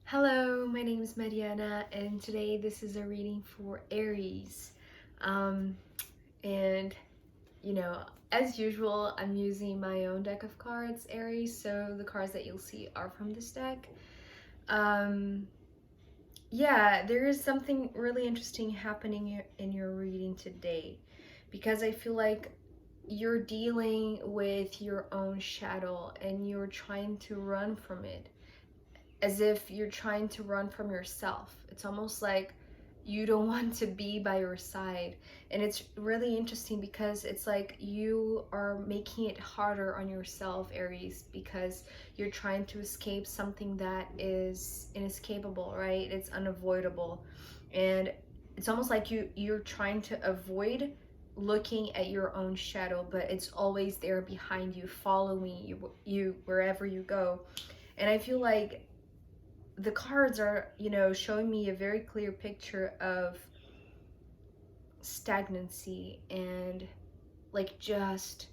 Hello, my name is Mariana, and today this is a reading for Aries. Um, and as usual, I'm using my own deck of cards, Aries, so the cards that you'll see are from this deck. Um, yeah, there is something really interesting happening in your reading today because I feel like you're dealing with your own shadow and you're trying to run from it as if you're trying to run from yourself. It's almost like you don't want to be by your side. And it's really interesting because it's like you are making it harder on yourself, Aries, because you're trying to escape something that is inescapable, right? It's unavoidable. And it's almost like you're trying to avoid looking at your own shadow, but it's always there behind you, following you wherever you go. And I feel like the cards are, showing me a very clear picture of stagnancy and like just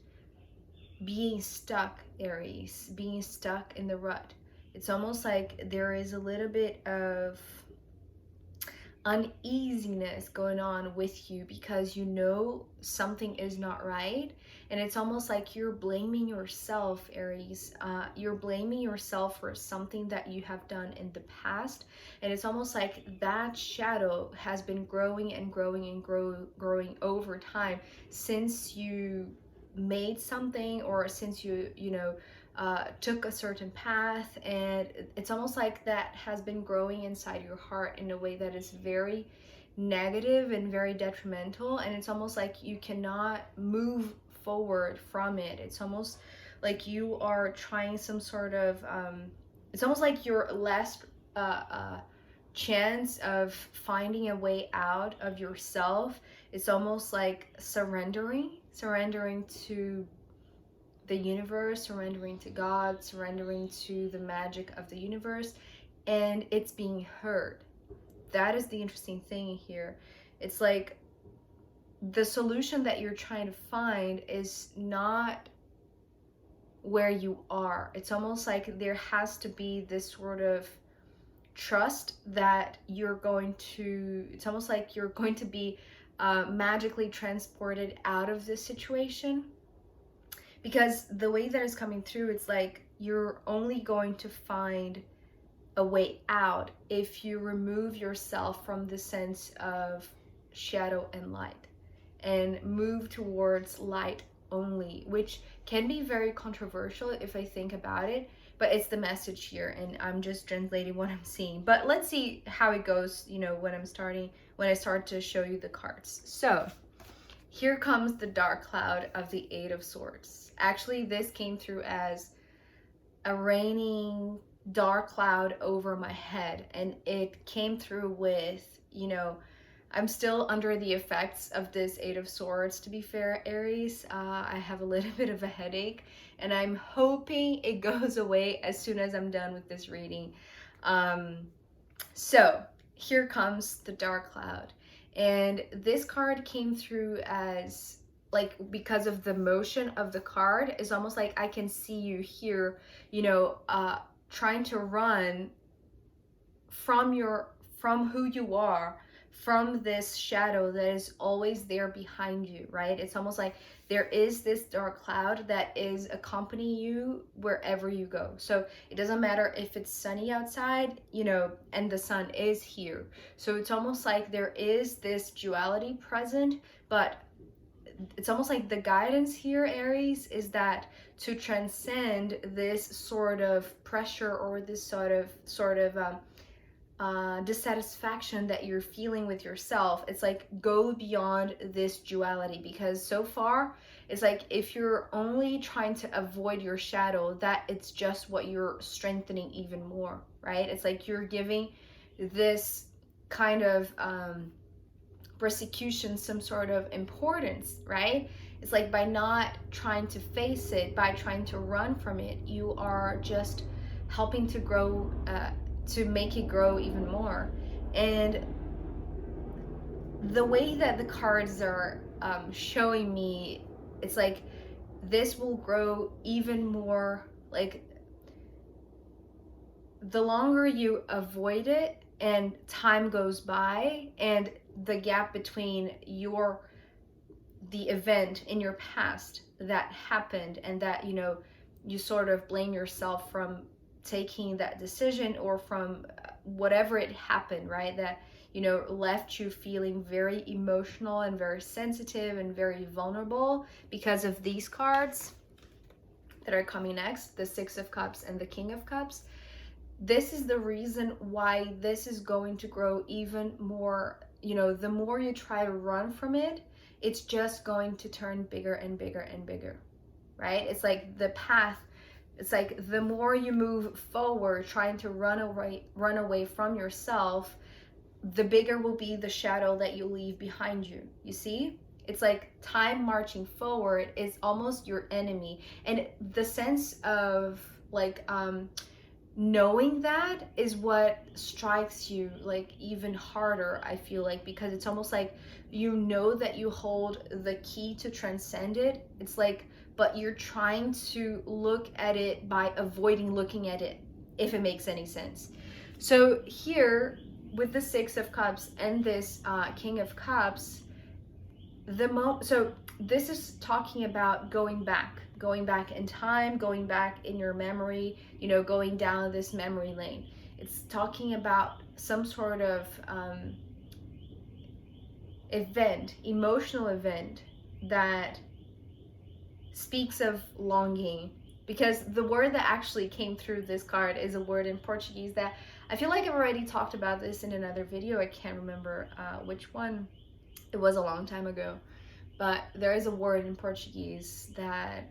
being stuck, Aries, being stuck in the rut. It's almost like there is a little bit of uneasiness going on with you because you know something is not right, and it's almost like you're blaming yourself, Aries. You're blaming yourself for something that you have done in the past, and it's almost like that shadow has been growing and growing and growing over time since you made something, or since you took a certain path, and it's almost like that has been growing inside your heart in a way that is very negative and very detrimental, and it's almost like you cannot move forward from it. It's almost like you are trying some sort of it's almost like your last chance of finding a way out of yourself. It's almost like surrendering to the universe, surrendering to God, surrendering to the magic of the universe, and it's being heard. That is the interesting thing here. It's like the solution that you're trying to find is not where you are. It's almost like there has to be this sort of trust that it's almost like you're going to be magically transported out of this situation, because the way that is coming through, it's like you're only going to find a way out if you remove yourself from the sense of shadow and light and move towards light only, which can be very controversial if I think about it, but it's the message here and I'm just translating what I'm seeing. But let's see how it goes, when I start to show you the cards. So here comes the dark cloud of the Eight of Swords. Actually, this came through as a raining dark cloud over my head, and it came through with, I'm still under the effects of this Eight of Swords, to be fair, Aries. I have a little bit of a headache, and I'm hoping it goes away as soon as I'm done with this reading. So here comes the dark cloud. And this card came through as, like, because of the motion of the card, is almost like I can see you here, trying to run from who you are, from this shadow that is always there behind you, right? It's almost like there is this dark cloud that is accompanying you wherever you go. So it doesn't matter if it's sunny outside, and the sun is here. So it's almost like there is this duality present, but it's almost like the guidance here, Aries, is that to transcend this sort of pressure, or this sort of dissatisfaction that you're feeling with yourself. It's like, go beyond this duality, because so far it's like if you're only trying to avoid your shadow, that it's just what you're strengthening even more, right? It's like you're giving this kind of persecution some sort of importance, right? It's like by not trying to face it, by trying to run from it, you are just helping to grow, to make it grow even more. And the way that the cards are showing me, it's like this will grow even more, like the longer you avoid it and time goes by, and the gap between the event in your past that happened and that, you sort of blame yourself from taking that decision, or from whatever it happened, right? That, left you feeling very emotional and very sensitive and very vulnerable because of these cards that are coming next, the Six of Cups and the King of Cups. This is the reason why this is going to grow even more. The more you try to run from it, it's just going to turn bigger and bigger and bigger, right? It's like the path. It's like the more you move forward trying to run away from yourself, the bigger will be the shadow that you leave behind you. You see? It's like time marching forward is almost your enemy. And the sense of like knowing that is what strikes you like even harder, I feel like, because it's almost like that you hold the key to transcend it. It's like, but you're trying to look at it by avoiding looking at it, if it makes any sense. So here with the Six of Cups and this King of Cups, so this is talking about going back in time, going back in your memory, going down this memory lane. It's talking about some sort of emotional event that speaks of longing, because the word that actually came through this card is a word in Portuguese that I feel like I've already talked about this in another video. I can't remember which one. It was a long time ago, but there is a word in Portuguese that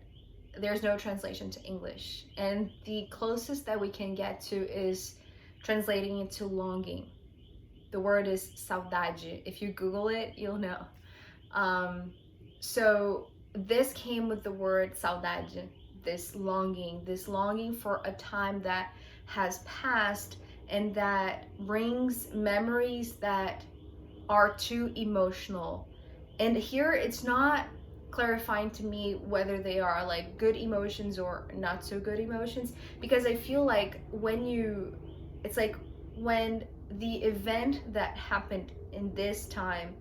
there's no translation to English, and the closest that we can get to is translating it to longing. The word is saudade. If you Google it, you'll know. So this came with the word saudade, this longing for a time that has passed and that brings memories that are too emotional. And here it's not clarifying to me whether they are like good emotions or not so good emotions, because I feel like it's like when the event that happened in this time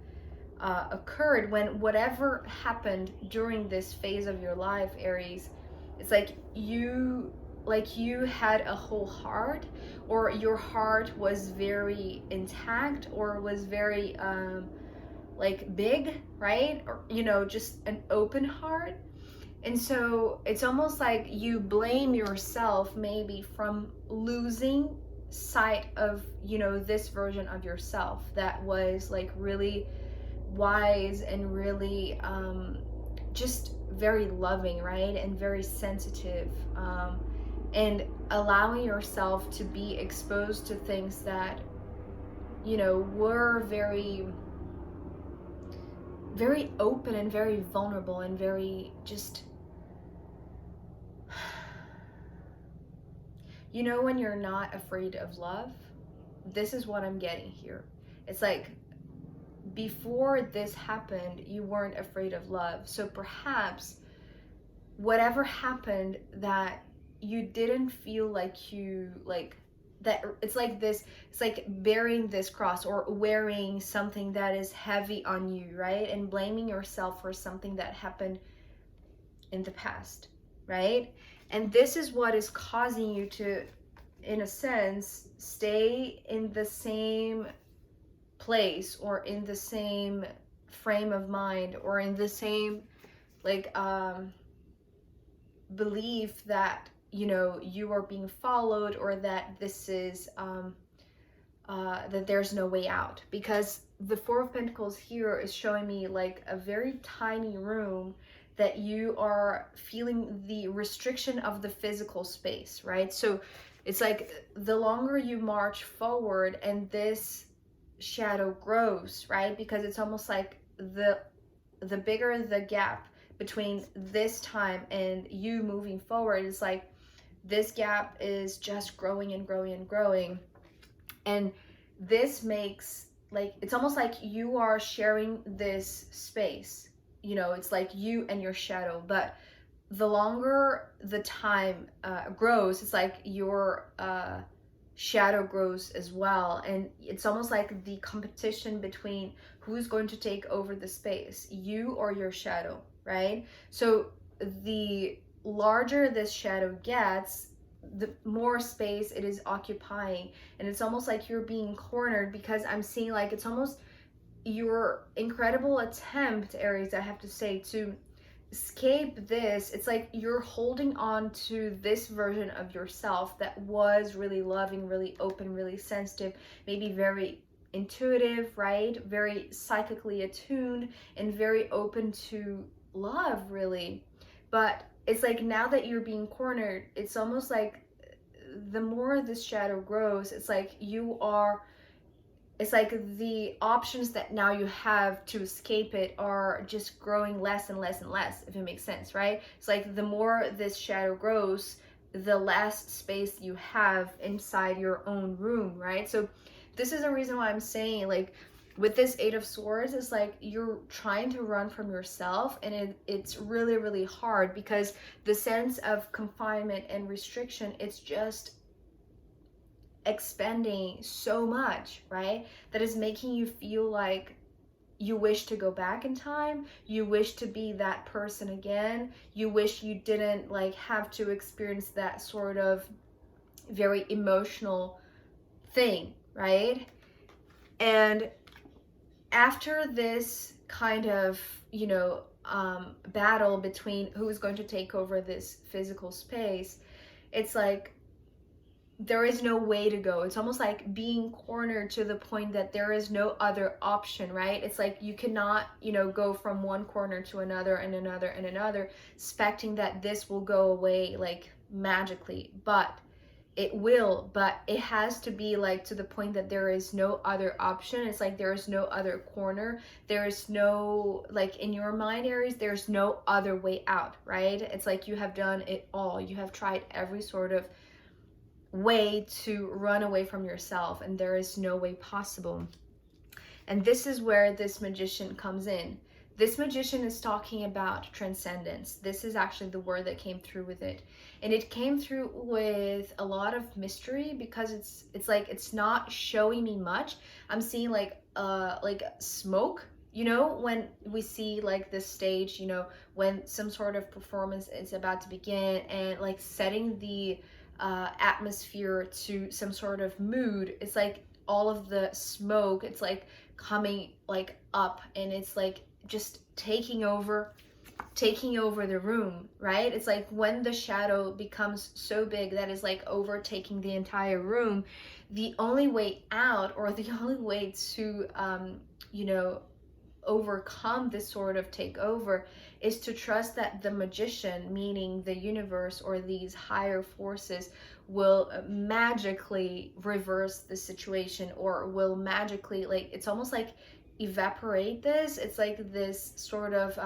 occurred, when whatever happened during this phase of your life, Aries, it's like you had a whole heart, or your heart was very intact, or was very like big, right? Or just an open heart. And so it's almost like you blame yourself maybe from losing sight of this version of yourself that was like really wise and really just very loving, right? And very sensitive, and allowing yourself to be exposed to things that were very very open and very vulnerable and very just when you're not afraid of love. This is what I'm getting here. It's like before this happened, you weren't afraid of love. So perhaps whatever happened that you didn't feel like you like that, it's like this, it's like bearing this cross or wearing something that is heavy on you, right? And blaming yourself for something that happened in the past, right? And this is what is causing you to, in a sense, stay in the same place or in the same frame of mind or in the same like belief that you are being followed, or that this is that there's no way out. Because the Four of Pentacles here is showing me like a very tiny room that you are feeling the restriction of the physical space, right? So it's like the longer you march forward and this shadow grows, right? Because it's almost like the bigger the gap between this time and you moving forward, it's like this gap is just growing and growing and growing. And this makes like, it's almost like you are sharing this space, it's like you and your shadow. But the longer the time grows, it's like you're shadow grows as well. And it's almost like the competition between who's going to take over the space, you or your shadow, right? So the larger this shadow gets, the more space it is occupying. And it's almost like you're being cornered, because I'm seeing like it's almost your incredible attempt, Aries, I have to say, to escape this. It's like you're holding on to this version of yourself that was really loving, really open, really sensitive, maybe very intuitive, right? Very psychically attuned and very open to love, really. But it's like now that you're being cornered, it's almost like the more this shadow grows, it's like you are, it's like the options that now you have to escape it are just growing less and less and less, if it makes sense, right? It's like the more this shadow grows, the less space you have inside your own room, right? So this is the reason why I'm saying, like, with this Eight of Swords, it's like you're trying to run from yourself, and it's really, really hard, because the sense of confinement and restriction, it's just expending so much, right? That is making you feel like you wish to go back in time, you wish to be that person again, you wish you didn't like have to experience that sort of very emotional thing, right? And after this kind of, battle between who's going to take over this physical space, it's like there is no way to go. It's almost like being cornered to the point that there is no other option, right? It's like you cannot, go from one corner to another and another and another, expecting that this will go away like magically. But it will, but it has to be like to the point that there is no other option. It's like there is no other corner. There is no, like in your mind, Aries, there's no other way out, right? It's like you have done it all. You have tried every sort of way to run away from yourself, and there is no way possible. And this is where this magician comes in. This magician is talking about transcendence. This is actually the word that came through with it. And it came through with a lot of mystery, because it's like it's not showing me much. I'm seeing like smoke, when we see like this stage, when some sort of performance is about to begin, and like setting the atmosphere to some sort of mood. It's like all of the smoke, it's like coming like up, and it's like just taking over the room, right? It's like when the shadow becomes so big that is like overtaking the entire room, the only way out, or the only way to overcome this sort of takeover, is to trust that the magician, meaning the universe or these higher forces, will magically reverse the situation, or will magically, like, it's almost like evaporate this. It's like this sort of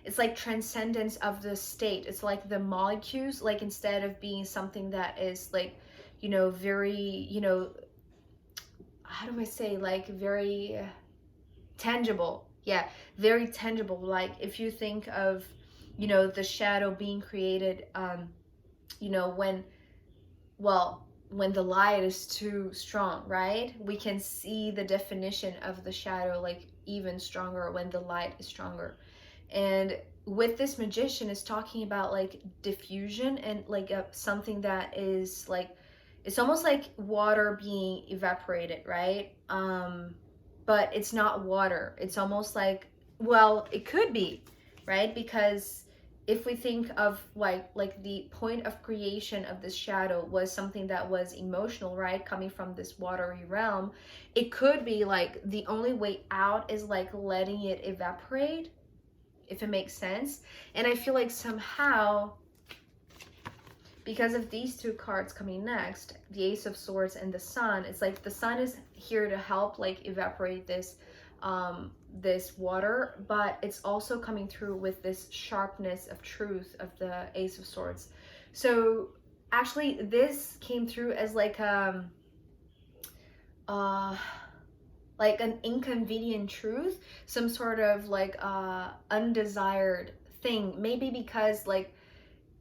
it's like transcendence of the state. It's like the molecules, like instead of being something that is like, very, how do I say, like very tangible. Yeah, very tangible. Like if you think of, the shadow being created, when, well, when the light is too strong, right? We can see the definition of the shadow like even stronger when the light is stronger. And with this magician is talking about like diffusion, and like something that is like, it's almost like water being evaporated, right? But it's not water. It's almost like, well, it could be, right? Because if we think of like the point of creation of this shadow was something that was emotional, right? Coming from this watery realm, it could be like the only way out is like letting it evaporate, if it makes sense. And I feel like somehow, because of these two cards coming next, the Ace of Swords and the Sun, it's like the Sun is here to help like evaporate this this water, but it's also coming through with this sharpness of truth of the Ace of Swords. So actually this came through as like like an inconvenient truth, some sort of like undesired thing, maybe because like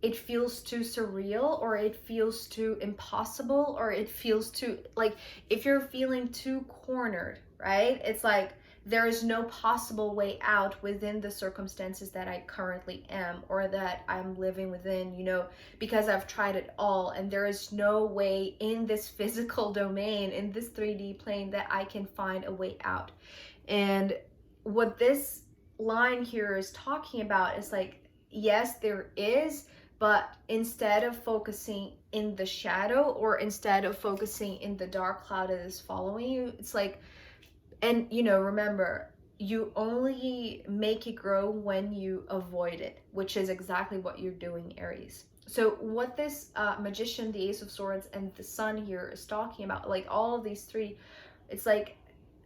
it feels too surreal, or it feels too impossible, or it feels too, like, if you're feeling too cornered, right? It's like there is no possible way out within the circumstances that I currently am, or that I'm living within, you know, because I've tried it all and there is no way in this physical domain, in this 3D plane, that I can find a way out. And what this line here is talking about is like, yes, there is, but instead of focusing in the shadow, or instead of focusing in the dark cloud that is following you, it's like, and you know, remember, you only make it grow when you avoid it, which is exactly what you're doing, Aries. So what this magician, the Ace of Swords, and the Sun here is talking about, like all of these three, it's like,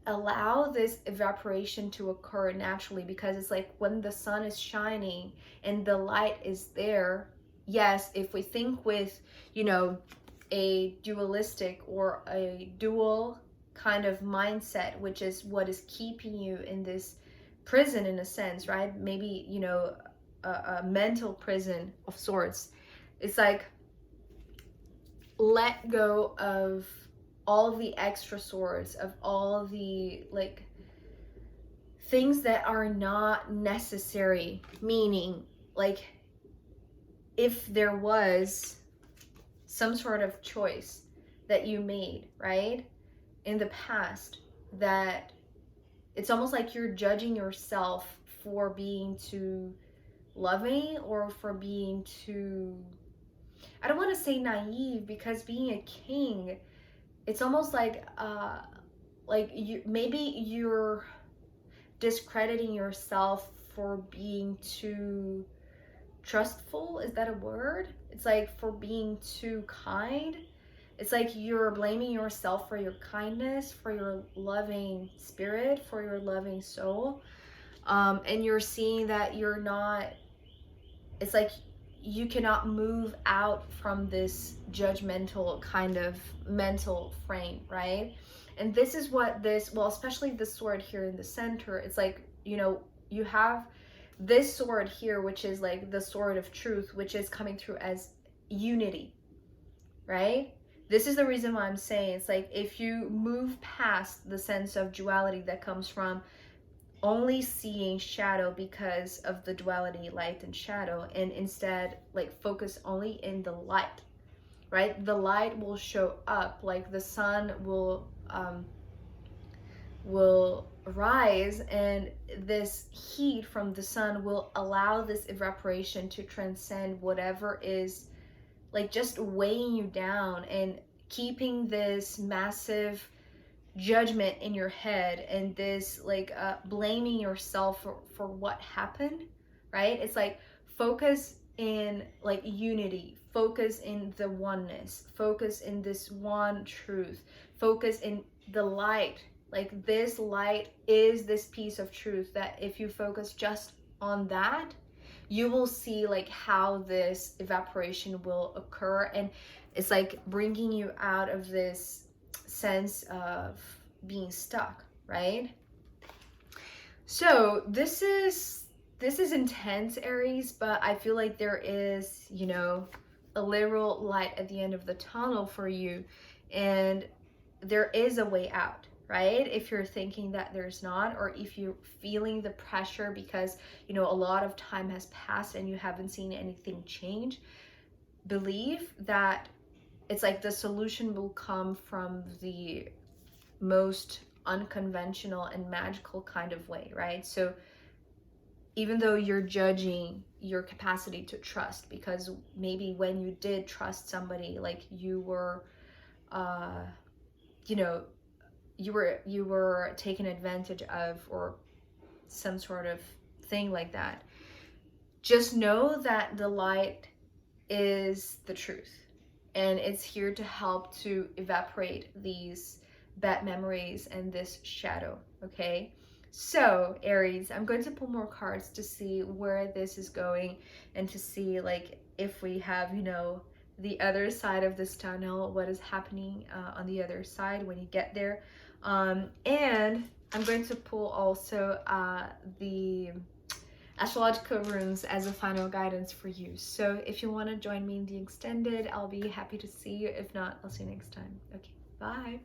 allow this evaporation to occur naturally, because it's like when the sun is shining and the light is there, yes, if we think with, you know, a dualistic or a dual kind of mindset, which is what is keeping you in this prison in a sense, right? Maybe, you know, a mental prison of sorts. It's like, let go of all the extra swords, of all the like things that are not necessary. Meaning, like, if there was some sort of choice that you made, right, in the past, that it's almost like you're judging yourself for being too loving, or for being too, I don't want to say naive, because being a king, it's almost like you, maybe you're discrediting yourself for being too trustful. Is that a word? It's like for being too kind. It's like you're blaming yourself for your kindness, for your loving spirit, for your loving soul. And you're seeing that you're not, it's like you cannot move out from this judgmental kind of mental frame, right? And this is what this, well, especially the sword here in the center, it's like, you know, you have this sword here, which is like the sword of truth, which is coming through as unity, right? This is the reason why I'm saying it's like, if you move past the sense of duality that comes from only seeing shadow because of the duality, light and shadow, and instead like focus only in the light, right? The light will show up, like the sun will rise, and this heat from the sun will allow this evaporation to transcend whatever is like just weighing you down and keeping this massive judgment in your head, and this like blaming yourself for what happened, right? It's like, focus in like unity, focus in the oneness, focus in this one truth, focus in the light. Like, this light is this piece of truth that if you focus just on that, you will see like how this evaporation will occur, and it's like bringing you out of this sense of being stuck, right? So this is intense, Aries, but I feel like there is, you know, a literal light at the end of the tunnel for you, and there is a way out, right? If you're thinking that there's not, or if you're feeling the pressure because, you know, a lot of time has passed and you haven't seen anything change, believe that it's like the solution will come from the most unconventional and magical kind of way, right? So even though you're judging your capacity to trust, because maybe when you did trust somebody, like you were you know, you were taken advantage of, or some sort of thing like that, just know that the light is the truth, and it's here to help to evaporate these bad memories and this shadow, okay? So Aries, I'm going to pull more cards to see where this is going, and to see like if we have, you know, the other side of this tunnel, what is happening on the other side when you get there. And I'm going to pull also the astrological runes as a final guidance for you. So if you want to join me in the extended, I'll be happy to see you. If not, I'll see you next time. Okay, bye.